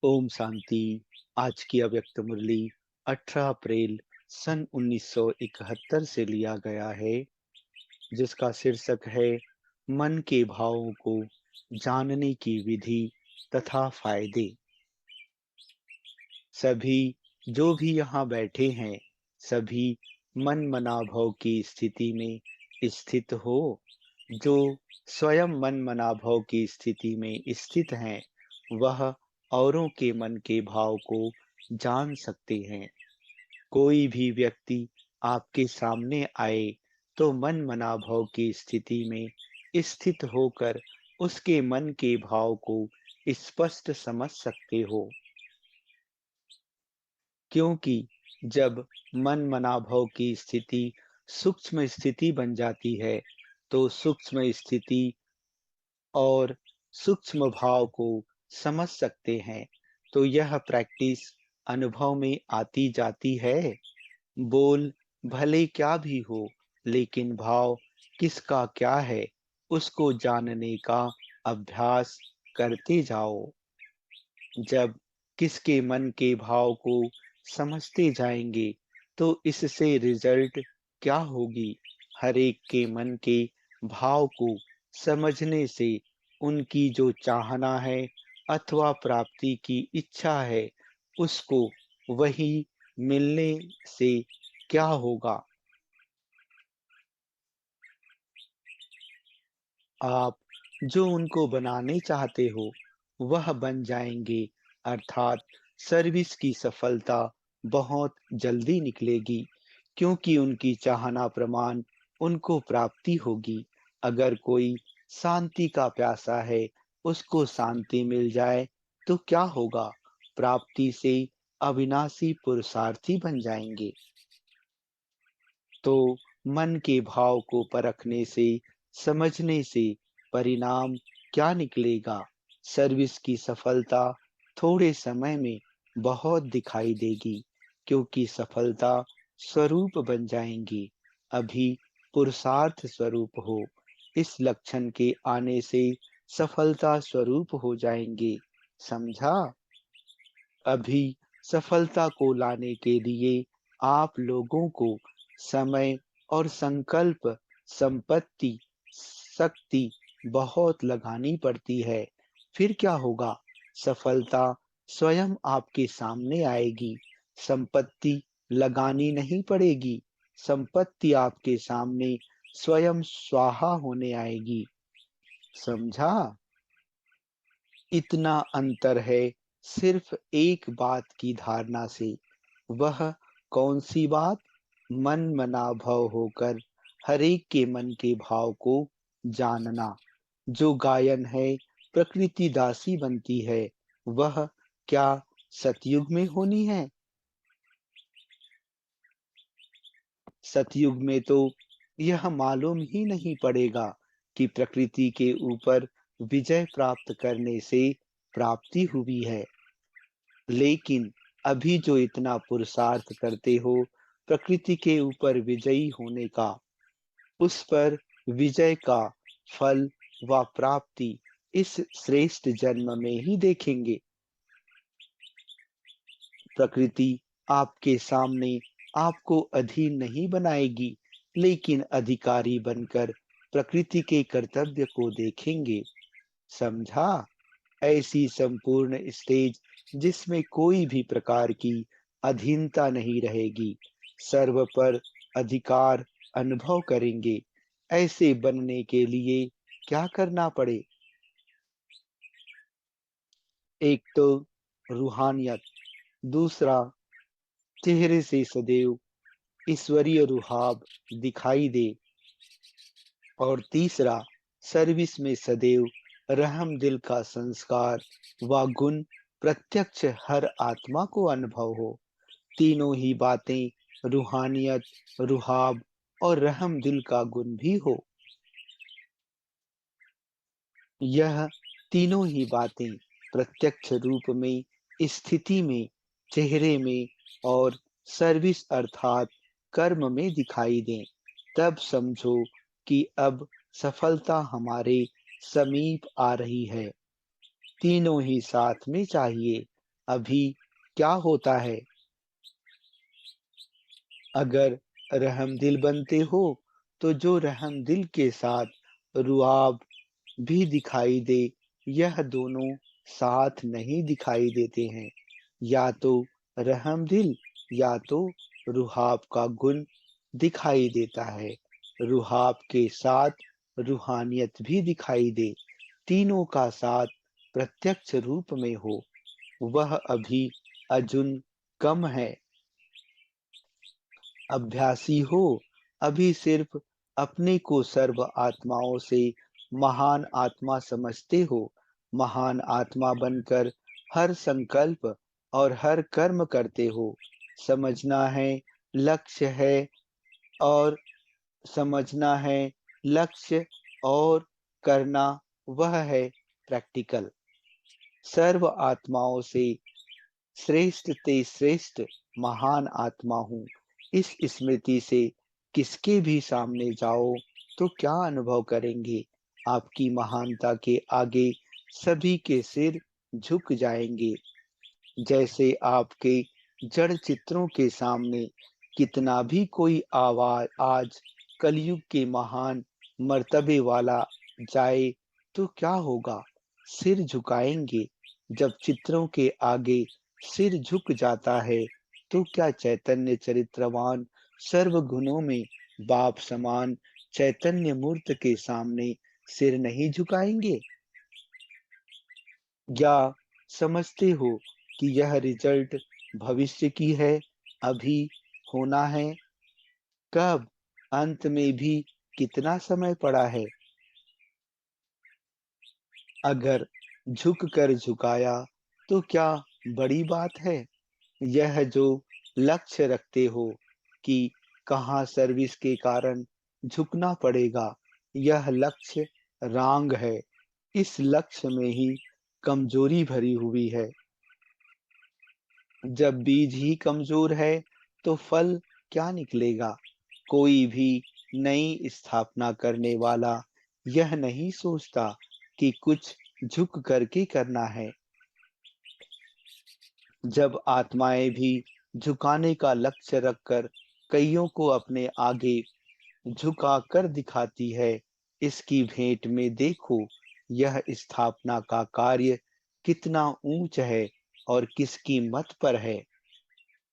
ओम शांति। आज की अव्यक्त मुरली 18 अप्रैल सन 1971 से लिया गया है, जिसका शीर्षक है मन के भावों को जानने की विधि तथा फायदे। सभी जो भी यहाँ बैठे हैं, सभी मन मनाभव की स्थिति में स्थित हो। जो स्वयं मन मनाभव की स्थिति में स्थित हैं, वह औरों के मन के भाव को जान सकते हैं। कोई भी व्यक्ति आपके सामने आए तो मन मनाभव की स्थिति में स्थित होकर उसके मन के भाव को स्पष्ट समझ सकते हो। क्योंकि जब मन मनाभव की स्थिति सूक्ष्म स्थिति बन जाती है, तो सूक्ष्म स्थिति और सूक्ष्म भाव को समझ सकते हैं। तो यह प्रैक्टिस अनुभव में आती जाती है। बोल भले क्या भी हो, लेकिन भाव किसका क्या है, उसको जानने का अभ्यास करते जाओ। जब किसके मन के भाव को समझते जाएंगे, तो इससे रिजल्ट क्या होगी? हर एक के मन के भाव को समझने से उनकी जो चाहना है अथवा प्राप्ति की इच्छा है, उसको वही मिलने से क्या होगा? आप जो उनको बनाने चाहते हो, वह बन जाएंगे। अर्थात सर्विस की सफलता बहुत जल्दी निकलेगी, क्योंकि उनकी चाहना प्रमाण उनको प्राप्ति होगी। अगर कोई शांति का प्यासा है, उसको शांति मिल जाए तो क्या होगा? प्राप्ति से अविनाशी पुरुषार्थी बन जाएंगे। तो मन के भाव को परखने से, समझने से परिणाम क्या निकलेगा? सर्विस की सफलता थोड़े समय में बहुत दिखाई देगी, क्योंकि सफलता स्वरूप बन जाएंगी। अभी पुरुषार्थ स्वरूप हो। इस लक्षण के आने से सफलता स्वरूप हो जाएंगे। समझा? अभी सफलता को लाने के लिए आप लोगों को समय और संकल्प, संपत्ति, शक्ति बहुत लगानी पड़ती है। फिर क्या होगा? सफलता स्वयं आपके सामने आएगी। संपत्ति लगानी नहीं पड़ेगी। संपत्ति आपके सामने स्वयं स्वाहा होने आएगी। समझा? इतना अंतर है सिर्फ एक बात की धारणा से। वह कौन सी बात? मन मना भव होकर हर एक के मन के भाव को जानना। जो गायन है, प्रकृति दासी बनती है, वह क्या सतयुग में होनी है? सतयुग में तो यह मालूम ही नहीं पड़ेगा कि प्रकृति के ऊपर विजय प्राप्त करने से प्राप्ति हुई है। लेकिन अभी जो इतना पुरुषार्थ करते हो प्रकृति के ऊपर विजयी होने का, उस पर विजय का फल व प्राप्ति इस श्रेष्ठ जन्म में ही देखेंगे। प्रकृति आपके सामने आपको अधीन नहीं बनाएगी, लेकिन अधिकारी बनकर प्रकृति के कर्तव्य को देखेंगे। समझा? ऐसी संपूर्ण स्टेज जिसमें कोई भी प्रकार की अधीनता नहीं रहेगी, सर्व पर अधिकार अनुभव करेंगे। ऐसे बनने के लिए क्या करना पड़े? एक तो रूहानियत, दूसरा चेहरे से सदैव ईश्वरीय रुहाब दिखाई दे, और तीसरा सर्विस में सदैव रहम दिल का संस्कार व गुण प्रत्यक्ष हर आत्मा को अनुभव हो। तीनों ही बातें रूहानियत, रुहाब और रहम दिल का गुण भी हो। यह तीनों ही बातें प्रत्यक्ष रूप में, स्थिति में, चेहरे में और सर्विस अर्थात कर्म में दिखाई दें, तब समझो कि अब सफलता हमारे समीप आ रही है। तीनों ही साथ में चाहिए। अभी क्या होता है। अगर रहमदिल बनते हो तो जो रहमदिल के साथ रुआब भी दिखाई दे, यह दोनों साथ नहीं दिखाई देते हैं। या तो रहमदिल या तो रुहाब का गुण दिखाई देता है। रुहाब के साथ रूहानियत भी दिखाई दे, तीनों का साथ प्रत्यक्ष रूप में हो, वह अभी अजुन कम है। अभ्यासी हो, अभी सिर्फ अपने को सर्व आत्माओं से महान आत्मा समझते हो। महान आत्मा बनकर हर संकल्प और हर कर्म करते हो। समझना है लक्ष्य है और समझना है लक्ष्य और करना वह है प्रैक्टिकल। सर्व आत्माओं से श्रेष्ठ ते श्रेष्ठ महान आत्मा हूँ। इस स्मृति से किसके भी सामने जाओ तो क्या अनुभव करेंगे? आपकी महानता के आगे सभी के सिर झुक जाएंगे। जैसे आपके जड़ चित्रों के सामने कितना भी कोई आवाज आज कलयुग के महान मर्तबे वाला जाए तो क्या होगा? सिर झुकाएंगे। जब चित्रों के आगे सिर झुक जाता है तो क्या चैतन्य चरित्रवान सर्व गुणों में बाप समान चैतन्य मूर्त के सामने सिर नहीं झुकाएंगे? या समझते हो कि यह रिजल्ट भविष्य की है, अभी होना है? कब? अंत में भी कितना समय पड़ा है? अगर झुक कर झुकाया तो क्या बड़ी बात है? यह जो लक्ष्य रखते हो कि कहाँ सर्विस के कारण झुकना पड़ेगा, यह लक्ष्य रांग है। इस लक्ष्य में ही कमजोरी भरी हुई है। जब बीज ही कमजोर है तो फल क्या निकलेगा? कोई भी नई स्थापना करने वाला यह नहीं सोचता कि कुछ झुक करके करना है। जब आत्माएं भी झुकाने का लक्ष्य रखकर कइयों को अपने आगे झुका कर दिखाती है, इसकी भेंट में देखो यह स्थापना का कार्य कितना ऊंच है और किसकी मत पर है।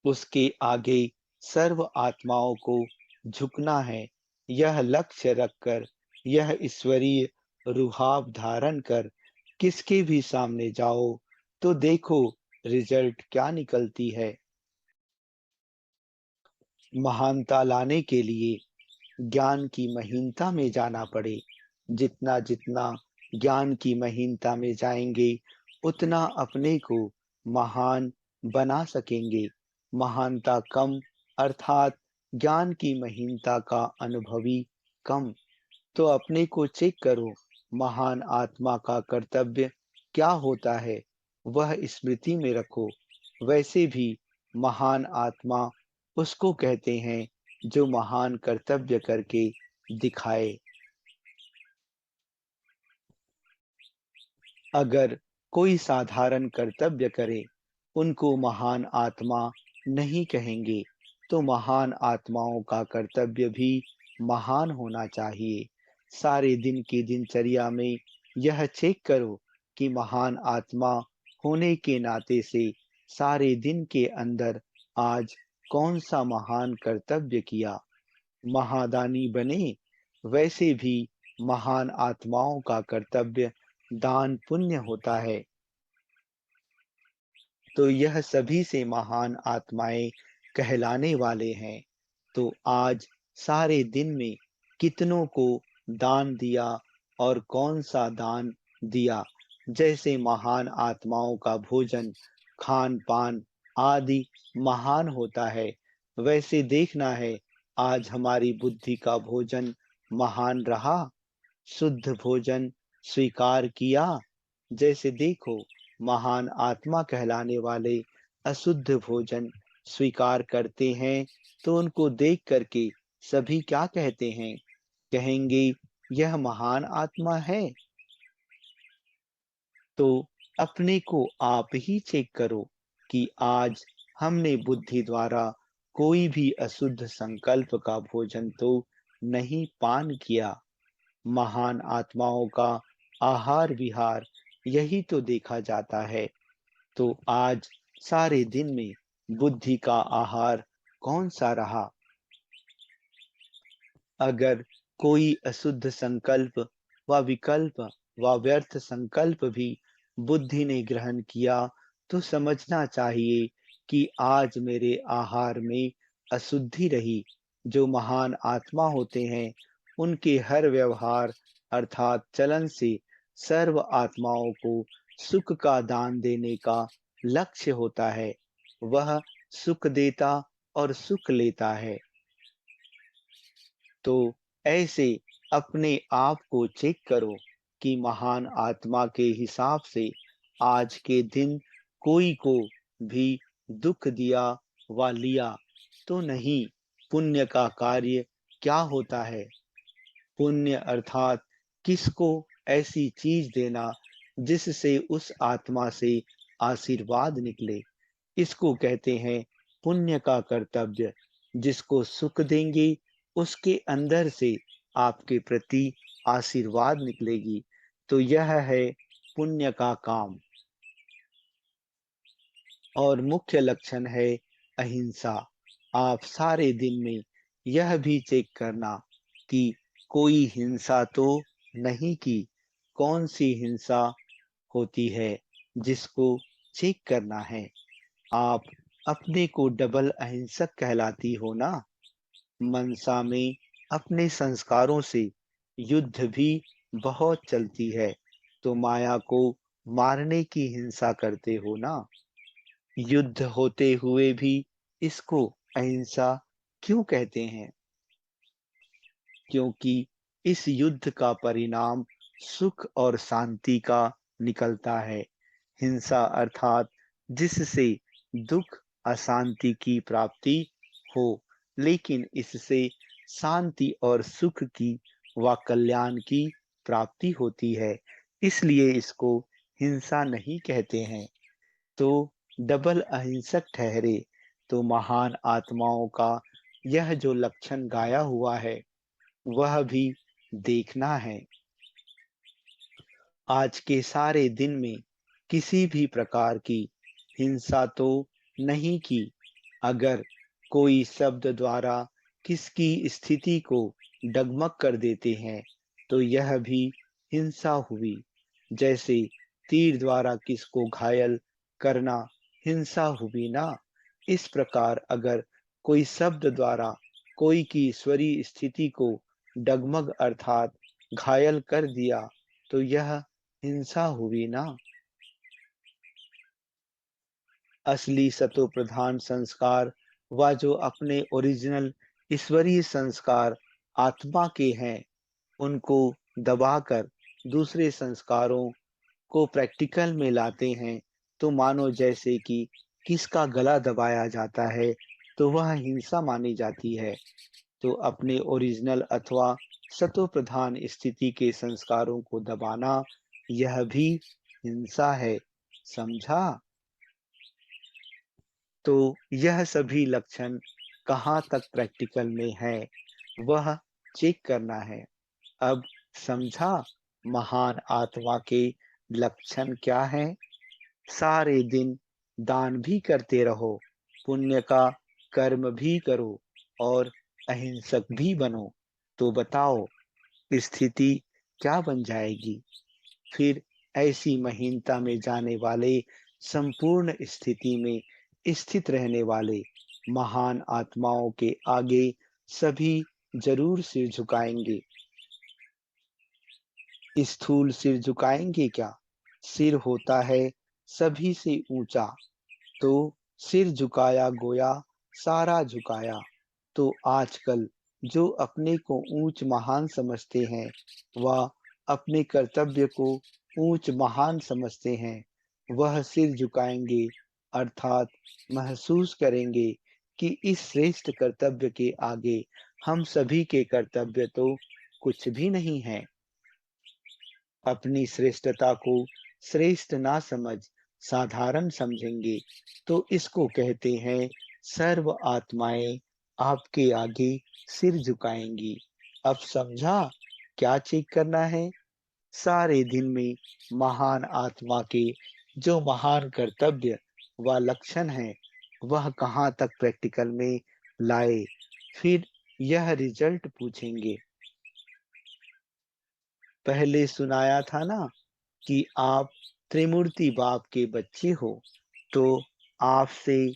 उसके आगे सर्व आत्माओं को झुकना है। यह लक्ष्य रखकर, यह ईश्वरीय रुहाब धारण कर किसके भी सामने जाओ तो देखो रिजल्ट क्या निकलती है। महानता लाने के लिए ज्ञान की महीनता में जाना पड़े। जितना जितना ज्ञान की महीनता में जाएंगे, उतना अपने को महान बना सकेंगे। महानता कम अर्थात ज्ञान की महीनता का अनुभवी कम। तो अपने को चेक करो, महान आत्मा का कर्तव्य क्या होता है, वह स्मृति में रखो। वैसे भी महान आत्मा उसको कहते हैं जो महान कर्तव्य करके दिखाए। अगर कोई साधारण कर्तव्य करे, उनको महान आत्मा नहीं कहेंगे। तो महान आत्माओं का कर्तव्य भी महान होना चाहिए। सारे दिन की दिनचर्या में यह चेक करो कि महान आत्मा होने के नाते से सारे दिन के अंदर आज कौन सा महान कर्तव्य किया। महादानी बने। वैसे भी महान आत्माओं का कर्तव्य दान पुण्य होता है। तो यह सभी से महान आत्माएं कहलाने वाले हैं। तो आज सारे दिन में कितनों को दान दिया और कौन सा दान दिया? जैसे महान आत्माओं का भोजन, खान पान आदि महान होता है, वैसे देखना है आज हमारी बुद्धि का भोजन महान रहा, शुद्ध भोजन स्वीकार किया। जैसे देखो महान आत्मा कहलाने वाले अशुद्ध भोजन स्वीकार करते हैं तो उनको देख करके सभी क्या कहते हैं? कहेंगे यह महान आत्मा है। तो अपने को आप ही चेक करो। कि आज हमने बुद्धि द्वारा कोई भी अशुद्ध संकल्प का भोजन तो नहीं पान किया। महान आत्माओं का आहार विहार यही तो देखा जाता है। तो आज सारे दिन में बुद्धि का आहार कौन सा रहा? अगर कोई अशुद्ध संकल्प व विकल्प व व्यर्थ संकल्प भी बुद्धि ने ग्रहण किया, तो समझना चाहिए कि आज मेरे आहार में अशुद्धि रही। जो महान आत्मा होते हैं, उनके हर व्यवहार अर्थात चलन से सर्व आत्माओं को सुख का दान देने का लक्ष्य होता है। वह सुख देता और सुख लेता है। तो ऐसे अपने आप को चेक करो कि महान आत्मा के हिसाब से आज के दिन कोई को भी दुख दिया व लिया तो नहीं। पुण्य का कार्य क्या होता है? पुण्य अर्थात किसको ऐसी चीज देना जिससे उस आत्मा से आशीर्वाद निकले। इसको कहते हैं पुण्य का कर्तव्य। जिसको सुख देंगे उसके अंदर से आपके प्रति आशीर्वाद निकलेगी। तो यह है पुण्य का काम। और मुख्य लक्षण है अहिंसा। आप सारे दिन में यह भी चेक करना कि कोई हिंसा तो नहीं की। कौन सी हिंसा होती है जिसको चेक करना है। आप अपने को डबल अहिंसक कहलाती हो ना। मनसा में अपने संस्कारों से युद्ध भी बहुत चलती है, तो माया को मारने की हिंसा करते हो ना। युद्ध होते हुए भी इसको अहिंसा क्यों कहते हैं? क्योंकि इस युद्ध का परिणाम सुख और शांति का निकलता है। हिंसा अर्थात जिससे दुख अशांति की प्राप्ति हो, लेकिन इससे शांति और सुख की व कल्याण की प्राप्ति होती है। इसलिए इसको हिंसा नहीं कहते हैं। तो डबल अहिंसक ठहरे। तो महान आत्माओं का यह जो लक्षण गाया हुआ है, वह भी देखना है। आज के सारे दिन में किसी भी प्रकार की हिंसा तो नहीं की। अगर कोई शब्द द्वारा किसकी स्थिति को डगमग कर देते हैं, तो यह भी हिंसा हुई। जैसे तीर द्वारा किसको घायल करना हिंसा हुई ना। इस प्रकार अगर कोई शब्द द्वारा कोई की ईश्वरीय स्थिति को डगमग अर्थात घायल कर दिया, तो यह हिंसा हुई ना। असली सतो प्रधान संस्कार व जो अपने ओरिजिनल ईश्वरीय संस्कार आत्मा के हैं, उनको दबाकर दूसरे संस्कारों को प्रैक्टिकल में लाते हैं। तो मानो जैसे कि किसका गला दबाया जाता है, तो वह हिंसा मानी जाती है। तो अपने ओरिजिनल अथवा सतो प्रधान स्थिति के संस्कारों को दबाना, यह भी हिंसा है। समझा? तो यह सभी लक्षण कहाँ तक प्रैक्टिकल में है, वह चेक करना है। अब समझा महान आत्मा के लक्षण क्या हैं? सारे दिन दान भी करते रहो, पुण्य का कर्म भी करो और अहिंसक भी बनो। तो बताओ स्थिति क्या बन जाएगी? फिर ऐसी महीनता में जाने वाले, संपूर्ण स्थिति में स्थित रहने वाले महान आत्माओं के आगे सभी जरूर सिर झुकाएंगे। स्थूल सिर झुकाएंगे क्या? सिर होता है सभी से ऊंचा। तो सिर झुकाया गोया सारा झुकाया। तो आजकल जो अपने को ऊंच महान समझते हैं, वह अपने कर्तव्य को ऊंच महान समझते हैं, वह सिर झुकाएंगे अर्थात महसूस करेंगे कि इस श्रेष्ठ कर्तव्य के आगे हम सभी के कर्तव्य तो कुछ भी नहीं है। अपनी श्रेष्ठता को श्रेष्ठ ना समझ साधारण समझेंगे तो इसको कहते हैं सर्व आत्माएं आपके आगे सिर झुकाएंगी। अब समझा क्या चेक करना है? सारे दिन में महान आत्मा के जो महान कर्तव्य व लक्षण हैं, वह कहाँ तक प्रैक्टिकल में लाए। फिर यह रिजल्ट पूछेंगे। पहले सुनाया था ना कि आप त्रिमूर्ति बाप के बच्चे हो, तो आपसे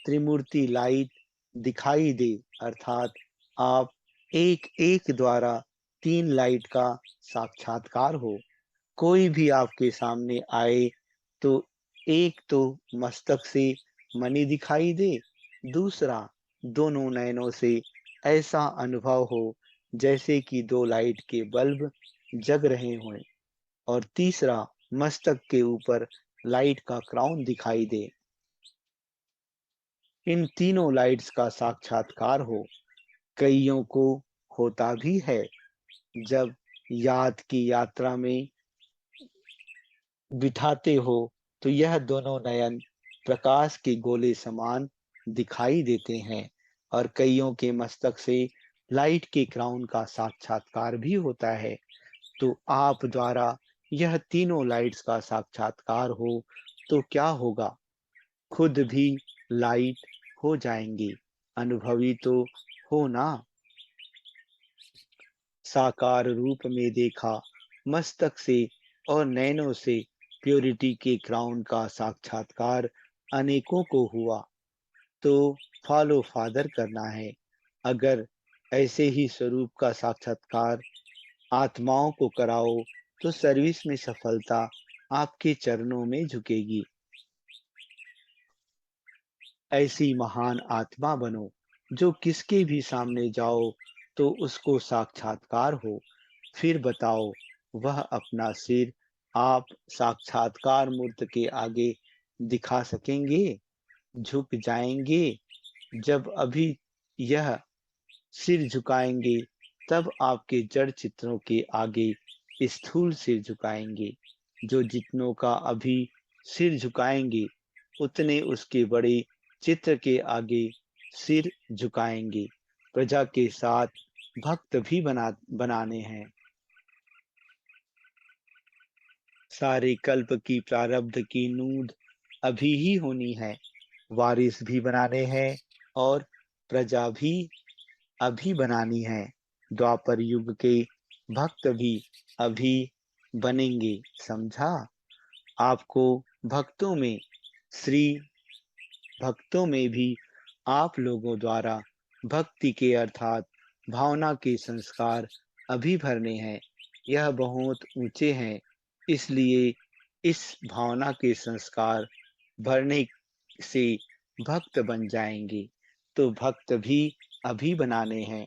त्रिमूर्ति लाइट दिखाई दे, अर्थात आप एक एक द्वारा तीन लाइट का साक्षात्कार हो। कोई भी आपके सामने आए तो एक तो मस्तक से मणि दिखाई दे, दूसरा दोनों नयनों से ऐसा अनुभव हो जैसे कि दो लाइट के बल्ब जग रहे हों, और तीसरा मस्तक के ऊपर लाइट का क्राउन दिखाई दे। इन तीनों लाइट्स का साक्षात्कार हो। कईयों को होता भी है। जब याद की यात्रा में बिठाते हो तो यह दोनों नयन प्रकाश के गोले समान दिखाई देते हैं, और कईयों के मस्तक से लाइट के क्राउन का साक्षात्कार भी होता है। तो आप द्वारा यह तीनों लाइट्स का साक्षात्कार हो तो क्या होगा? खुद भी लाइट हो जाएंगे। अनुभवी तो हो ना। साकार रूप में देखा, मस्तक से और नैनों से प्योरिटी के क्राउन का साक्षात्कार अनेकों को हुआ। तो फॉलो फादर करना है। अगर ऐसे ही स्वरूप का साक्षात्कार आत्माओं को कराओ तो सर्विस में सफलता आपके चरणों में झुकेगी। ऐसी महान आत्मा बनो जो किसके भी सामने जाओ तो उसको साक्षात्कार हो। फिर बताओ, वह अपना सिर आप साक्षात्कार मूर्त के आगे दिखा सकेंगे? झुक जाएंगे? जब अभी यह सिर झुकाएंगे तब आपके जड़ चित्रों के आगे स्थूल सिर झुकाएंगे। जो जितनों का अभी सिर झुकाएंगे उतने उसके बड़े चित्र के आगे सिर झुकाएंगे। प्रजा के साथ भक्त भी बनाने हैं। सारे कल्प की प्रारब्ध की नूंद अभी ही होनी है। वारिस भी बनाने हैं और प्रजा भी अभी बनानी है। द्वापर युग के भक्त भी अभी बनेंगे। समझा? आपको भक्तों में श्री भक्तों में भी आप लोगों द्वारा भक्ति के अर्थात भावना के संस्कार अभी भरने हैं। यह बहुत ऊंचे हैं, इसलिए इस भावना के संस्कार भरने से भक्त बन जाएंगे। तो भक्त भी अभी बनाने हैं।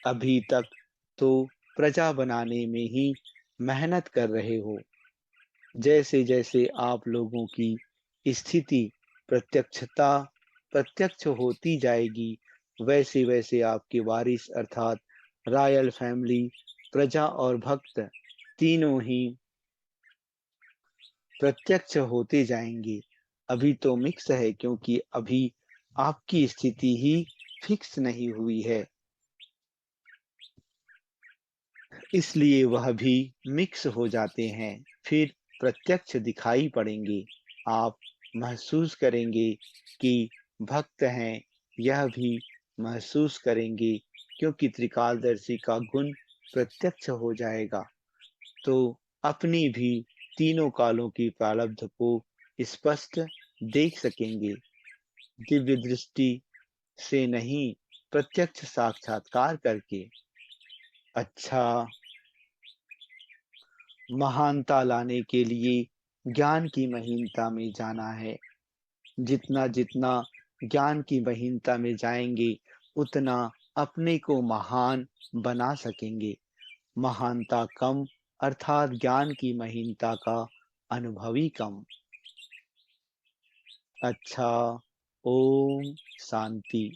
अभी तक तो प्रजा बनाने में ही मेहनत कर रहे हो। जैसे जैसे आप लोगों की स्थिति प्रत्यक्षता प्रत्यक्ष होती जाएगी, वैसे वैसे आपके वारिस अर्थात रॉयल फैमिली, प्रजा और भक्त तीनों ही प्रत्यक्ष होते जाएंगे। अभी तो मिक्स है, क्योंकि अभी आपकी स्थिति ही फिक्स नहीं हुई है, इसलिए वह भी मिक्स हो जाते हैं। फिर प्रत्यक्ष दिखाई पड़ेंगे। आप महसूस करेंगे कि भक्त हैं, यह भी महसूस करेंगे, क्योंकि त्रिकालदर्शी का गुण प्रत्यक्ष हो जाएगा। तो अपनी भी तीनों कालों की प्रारब्ध को स्पष्ट देख सकेंगे। दिव्य दृष्टि से नहीं, प्रत्यक्ष साक्षात्कार करके। अच्छा, महानता लाने के लिए ज्ञान की महीनता में जाना है। जितना जितना ज्ञान की महीनता में जाएंगे उतना अपने को महान बना सकेंगे। महानता कम अर्थात ज्ञान की महीनता का अनुभव ही कम। अच्छा, ओम शांति।